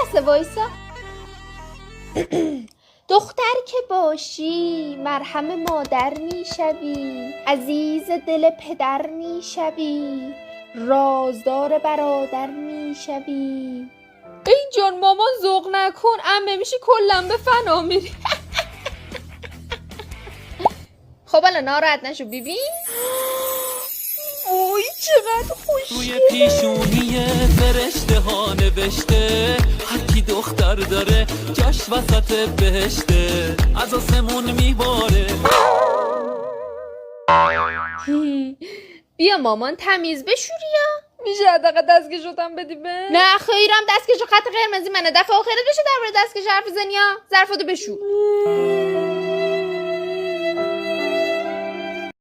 لحظه وایسا. دختر که باشی مرهم مادر میشوی، عزیز دل پدر میشوی، رازدار برادر میشوی. ای جان مامان ذوق نکن، عمه میشی کلا به فنا میری. خب الان ناراحت نشو بیبی. اوی چقدر خوشگله. روی پیشونی فرشته ها نوشته هر کی دختر داره جاش وسط بهشته، از آسمون میباره. بیا مامان تمیز بشوری یا میشه حداقل دستکشوتم بدی به؟ نه خیرم، دستکشو خط قرمزی منه. دفعه آخرت بشه درباره دستکش حرف بزنی یا ظرفاتو بشور.